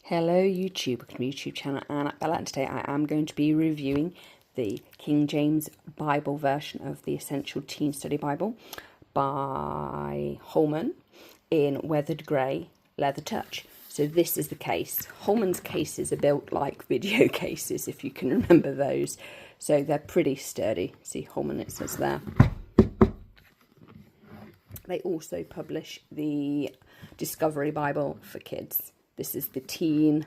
Hello YouTube, welcome to my YouTube channel, and Bella, and today I am going to be reviewing the King James Bible version of the Essential Teen Study Bible by Holman in weathered grey leather touch. So this is the case. Holman's cases are built like video cases, if you can remember those. So they're pretty sturdy. See Holman, it says there. They also publish the Discovery Bible for kids. This is the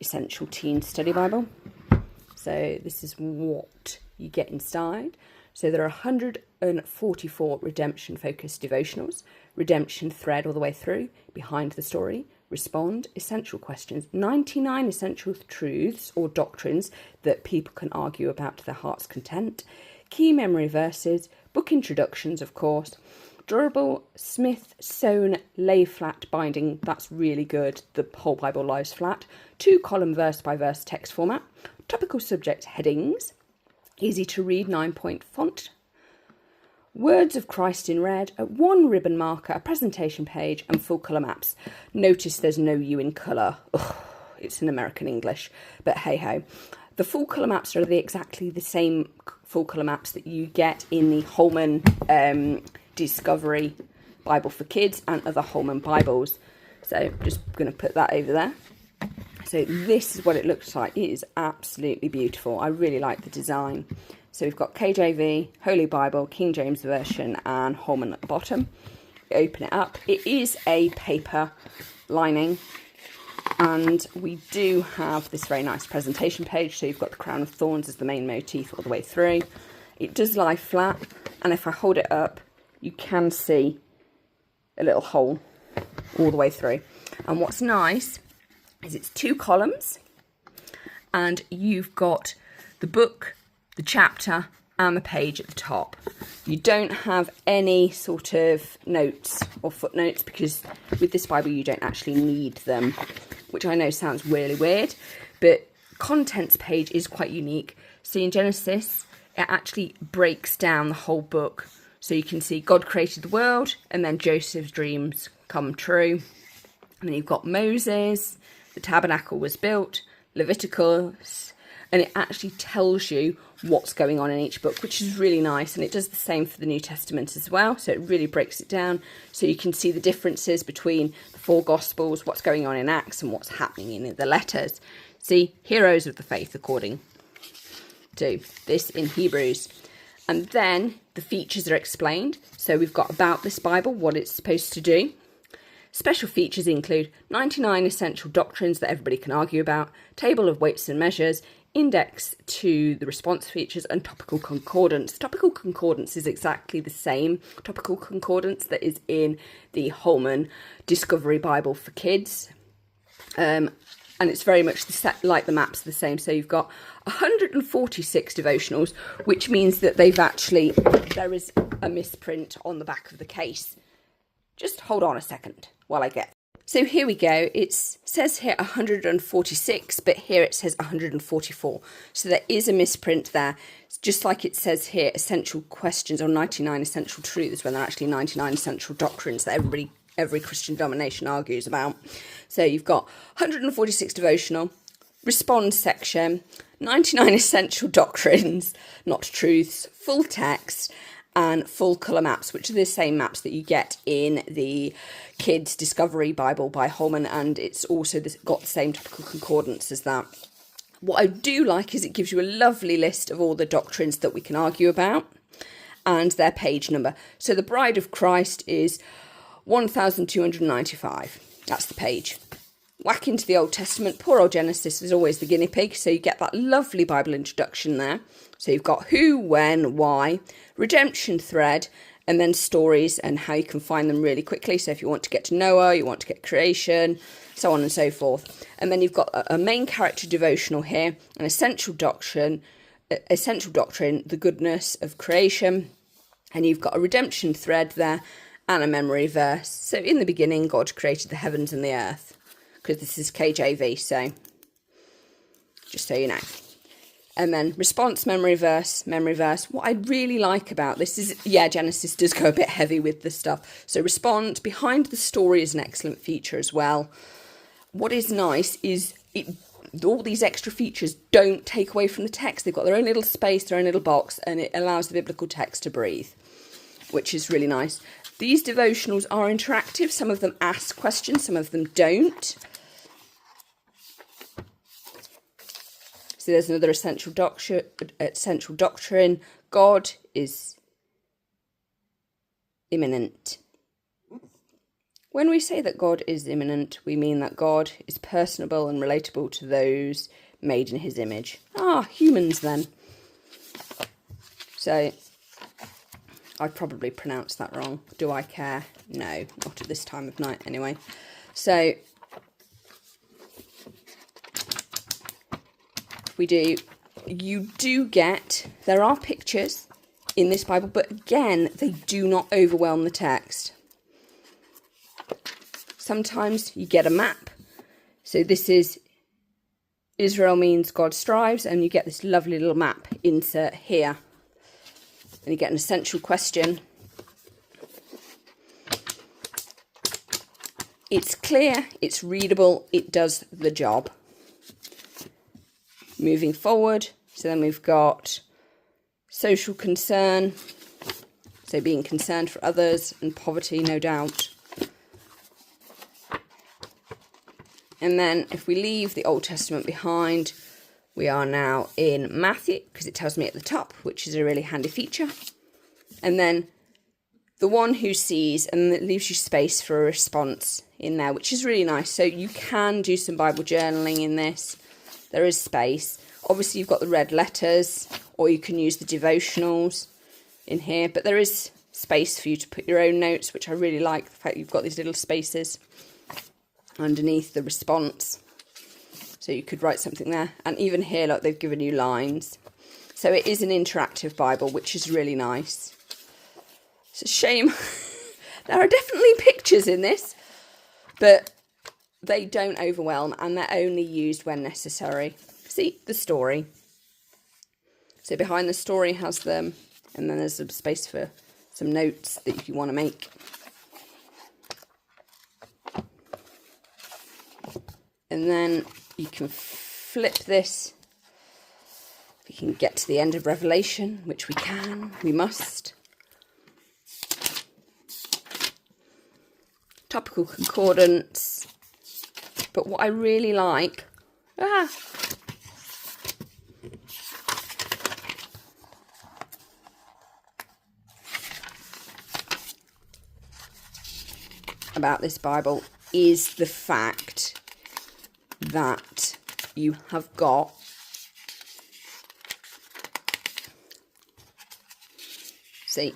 Essential Teen Study Bible. So this is what you get inside. So there are 144 redemption-focused devotionals, redemption thread all the way through, behind the story, respond, essential questions, 99 essential truths or doctrines that people can argue about to their heart's content, key memory verses, book introductions, of course, durable Smith sewn lay flat binding, that's really good, the whole Bible lies flat, 2-column verse by verse text format, topical subject headings, easy to read 9-point font, words of Christ in red, a 1 ribbon marker, a presentation page and full colour maps. Notice there's no U in colour. Ugh, it's in American English, but hey ho. The full colour maps are exactly the same full colour maps that you get in the Holman Discovery Bible for Kids and other Holman Bibles. So just going to put that over there. So this is what it looks like. It is absolutely beautiful. I really like the design. So we've got KJV, Holy Bible, King James Version and Holman at the bottom. You open it up. It is a paper lining. And we do have this very nice presentation page. So you've got the crown of thorns as the main motif all the way through. It does lie flat. And if I hold it up, you can see a little hole all the way through. And what's nice is it's 2 columns. And you've got the book, the chapter, and the page at the top. You don't have any sort of notes or footnotes because with this Bible you don't actually need them, which I know sounds really weird, but contents page is quite unique. So in Genesis, it actually breaks down the whole book. So you can see God created the world and then Joseph's dreams come true. And then you've got Moses, the tabernacle was built, Leviticus, and it actually tells you what's going on in each book, which is really nice. And it does the same for the New Testament as well. So it really breaks it down. So you can see the differences between the 4 Gospels, what's going on in Acts and what's happening in the letters. See, heroes of the faith according to this in Hebrews. And then the features are explained. So we've got about this Bible, what it's supposed to do. Special features include 99 essential doctrines that everybody can argue about, table of weights and measures, index to the response features, and topical concordance. Topical concordance is exactly the same topical concordance that is in the Holman Discovery Bible for Kids. And it's very much like the maps are the same. So you've got 146 devotionals, which means that there is a misprint on the back of the case. Just hold on a second while I get. So here we go. It says here 146, but here it says 144. So there is a misprint there. It's just like it says here, essential questions or 99 essential truths, when they're actually 99 essential doctrines that every Christian denomination argues about. So you've got 146 devotional, respond section, 99 essential doctrines, not truths, full text, and full colour maps, which are the same maps that you get in the Kids Discovery Bible by Holman, and it's also got the same topical concordance as that. What I do like is it gives you a lovely list of all the doctrines that we can argue about and their page number. So the Bride of Christ is 1295. That's the page. Whack into the Old Testament. Poor old Genesis is always the guinea pig. So you get that lovely Bible introduction there. So you've got who, when, why, redemption thread, and then stories and how you can find them really quickly. So if you want to get to Noah, you want to get creation, so on and so forth. And then you've got a main character devotional here, an essential doctrine, the goodness of creation. And you've got a redemption thread there and a memory verse. So in the beginning, God created the heavens and the earth. Because this is KJV, so just so you know. And then response, memory verse. What I really like about this is, Genesis does go a bit heavy with the stuff. So respond, behind the story is an excellent feature as well. what is nice is all these extra features don't take away from the text. They've got their own little space, their own little box, and it allows the biblical text to breathe, which is really nice. These devotionals are interactive. Some of them ask questions, some of them don't. So there's another essential doctrine. God is immanent. When we say that God is immanent, we mean that God is personable and relatable to those made in his image. Humans then. So, I probably pronounced that wrong. Do I care? No, not at this time of night anyway. So, there are pictures in this Bible, but again, they do not overwhelm the text. Sometimes you get a map. So this is Israel means God strives, and you get this lovely little map insert here. And you get an essential question. It's clear, it's readable, it does the job. Moving forward, so then we've got social concern, so being concerned for others, and poverty, no doubt. And then if we leave the Old Testament behind, we are now in Matthew, because it tells me at the top, which is a really handy feature. And then the one who sees, and it leaves you space for a response in there, which is really nice. So you can do some Bible journaling in this. There is space. Obviously, you've got the red letters, or you can use the devotionals in here. But there is space for you to put your own notes, which I really like, the fact you've got these little spaces underneath the response. So you could write something there. And even here, look, they've given you lines. So it is an interactive Bible, which is really nice. It's a shame. There are definitely pictures in this, but they don't overwhelm, and they're only used when necessary. See, the story. So behind the story has them, and then there's some space for some notes that you want to make. And then you can flip this. We can get to the end of Revelation, which we can, we must. Topical concordance. But what I really like, about this Bible is the fact that you have got so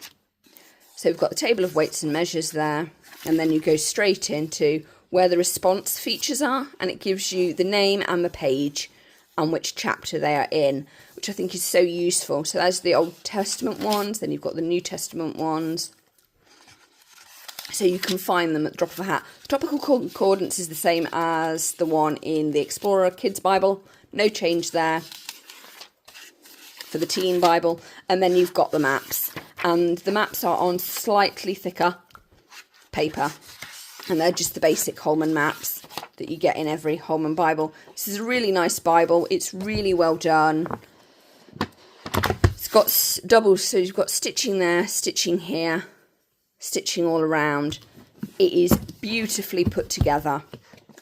we've got the table of weights and measures there, and then you go straight into where the response features are, and it gives you the name and the page and which chapter they are in, which I think is so useful. So there's the Old Testament ones, then you've got the New Testament ones. So you can find them at the drop of a hat. The topical concordance is the same as the one in the Explorer Kids Bible. No change there for the Teen Bible. And then you've got the maps. And the maps are on slightly thicker paper. And they're just the basic Holman maps that you get in every Holman Bible. This is a really nice Bible. It's really well done. It's got doubles, so you've got stitching there, stitching here, stitching all around. It is beautifully put together,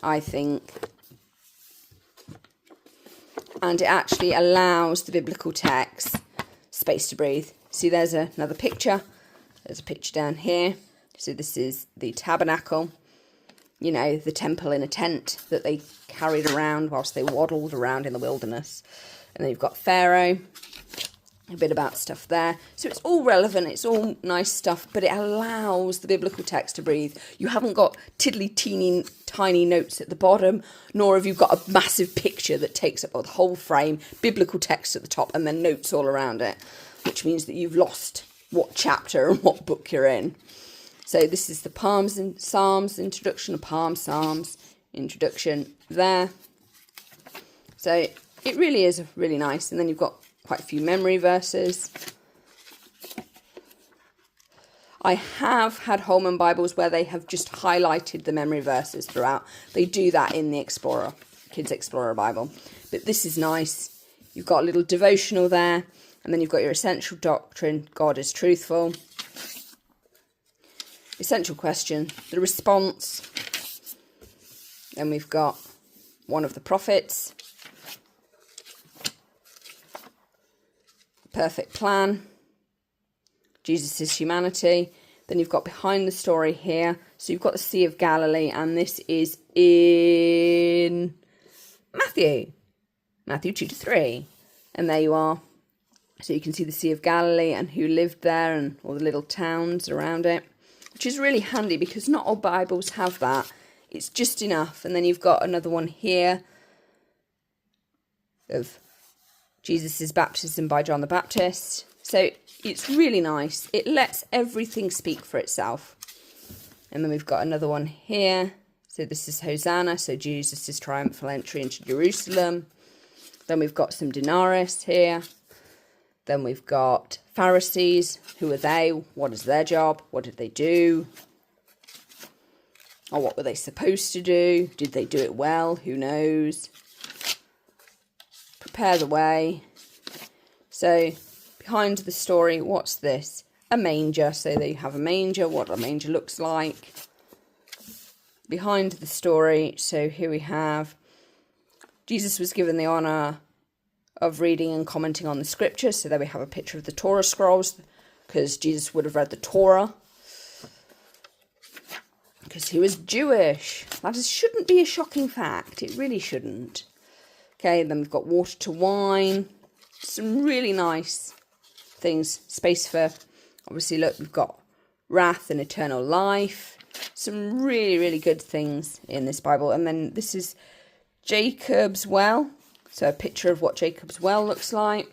I think. And it actually allows the biblical text space to breathe. See, there's another picture. There's a picture down here. So this is the tabernacle, you know, the temple in a tent that they carried around whilst they waddled around in the wilderness. And then you've got Pharaoh, a bit about stuff there. So it's all relevant, it's all nice stuff, but it allows the biblical text to breathe. You haven't got tiddly teeny tiny notes at the bottom, nor have you got a massive picture that takes up the whole frame, biblical text at the top, and then notes all around it, which means that you've lost what chapter and what book you're in. So this is the Palms and Psalms introduction, a Palm Psalms introduction there. So it really is really nice. And then you've got quite a few memory verses. I have had Holman Bibles where they have just highlighted the memory verses throughout. They do that in the Explorer, Kids Explorer Bible. But this is nice. You've got a little devotional there. And then you've got your essential doctrine, God is truthful. Essential question, the response. Then we've got one of the prophets. Perfect plan. Jesus' humanity. Then you've got behind the story here. So you've got the Sea of Galilee, and this is in Matthew 2-3. And there you are. So you can see the Sea of Galilee and who lived there and all the little towns around it, which is really handy because not all Bibles have that. It's just enough. And then you've got another one here of Jesus' baptism by John the Baptist. So it's really nice. It lets everything speak for itself. And then we've got another one here. So this is Hosanna. So Jesus' triumphal entry into Jerusalem. Then we've got some denarius here. Then we've got Pharisees. Who are they? What is their job? What did they do? Or what were they supposed to do? Did they do it well? Who knows? Prepare the way. So behind the story, what's this? A manger. So they have a manger, what a manger looks like. Behind the story, so here we have Jesus was given the honour of reading and commenting on the scriptures. So there we have a picture of the Torah scrolls, because Jesus would have read the Torah, because he was Jewish. Shouldn't be a shocking fact. It really shouldn't. Okay, then we've got water to wine. Some really nice things. Space for, obviously, look, we've got wrath and eternal life. Some really, really good things in this Bible. And then this is Jacob's well. So a picture of what Jacob's well looks like.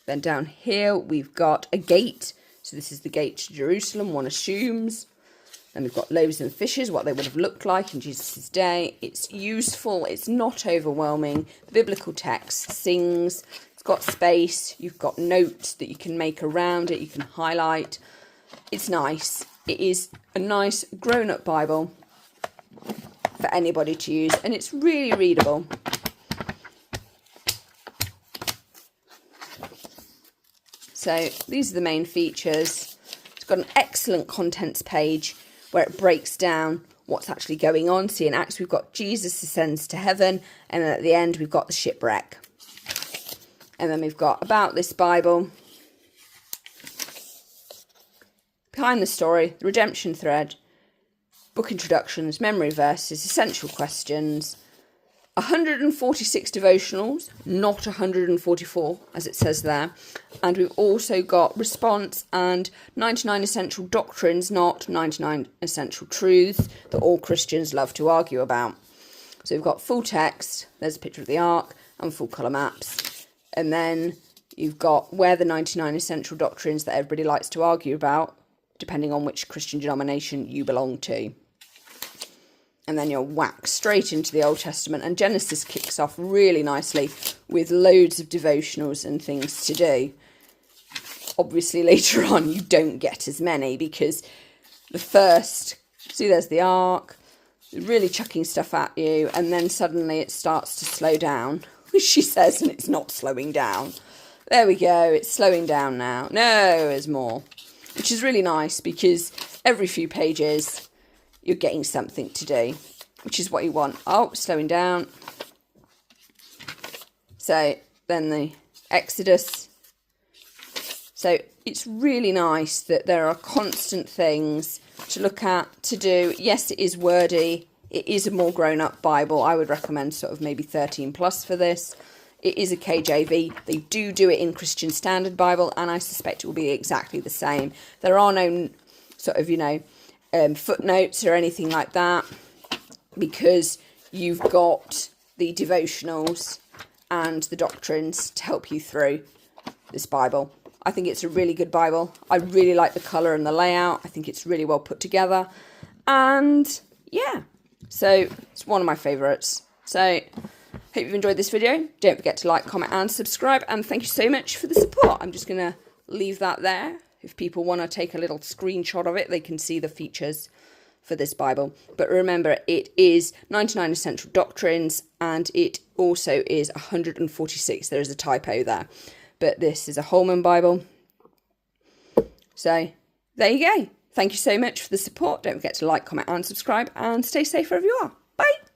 Then down here we've got a gate. So this is the gate to Jerusalem, one assumes. Then we've got loaves and fishes, what they would have looked like in Jesus' day. It's useful, it's not overwhelming. The biblical text sings, it's got space, you've got notes that you can make around it, you can highlight. It's nice. It is a nice grown-up Bible for anybody to use, and it's really readable. So these are the main features. It's got an excellent contents page where it breaks down what's actually going on. See, in Acts we've got Jesus ascends to heaven, and then at the end we've got the shipwreck. And then we've got about this Bible. Behind the story, the redemption thread, book introductions, memory verses, essential questions, 146 devotionals, not 144, as it says there. And we've also got response and 99 essential doctrines, not 99 essential truths that all Christians love to argue about. So we've got full text, there's a picture of the ark, and full colour maps. And then you've got where the 99 essential doctrines that everybody likes to argue about, depending on which Christian denomination you belong to. And then you're whacked straight into the Old Testament. And Genesis kicks off really nicely with loads of devotionals and things to do. Obviously, later on, you don't get as many because the first, see, there's the ark, really chucking stuff at you. And then suddenly it starts to slow down, which she says, and it's not slowing down. There we go. It's slowing down now. No, there's more, which is really nice because every few pages you're getting something to do, which is what you want. Oh, slowing down. So then the Exodus. So it's really nice that there are constant things to look at, to do. Yes, it is wordy. It is a more grown-up Bible. I would recommend sort of maybe 13 plus for this. It is a KJV. They do it in Christian Standard Bible, and I suspect it will be exactly the same. There are no sort of, footnotes or anything like that, because you've got the devotionals and the doctrines to help you through this Bible. I think it's a really good Bible. I really like the colour and the layout. I think it's really well put together. And yeah, so it's one of my favourites. So hope you've enjoyed this video. Don't forget to like, comment and subscribe. And thank you so much for the support. I'm just going to leave that there. If people want to take a little screenshot of it, they can see the features for this Bible. But remember, it is 99 essential doctrines, and it also is 146. There is a typo there. But this is a Holman Bible. So there you go. Thank you so much for the support. Don't forget to like, comment and subscribe, and stay safe wherever you are. Bye.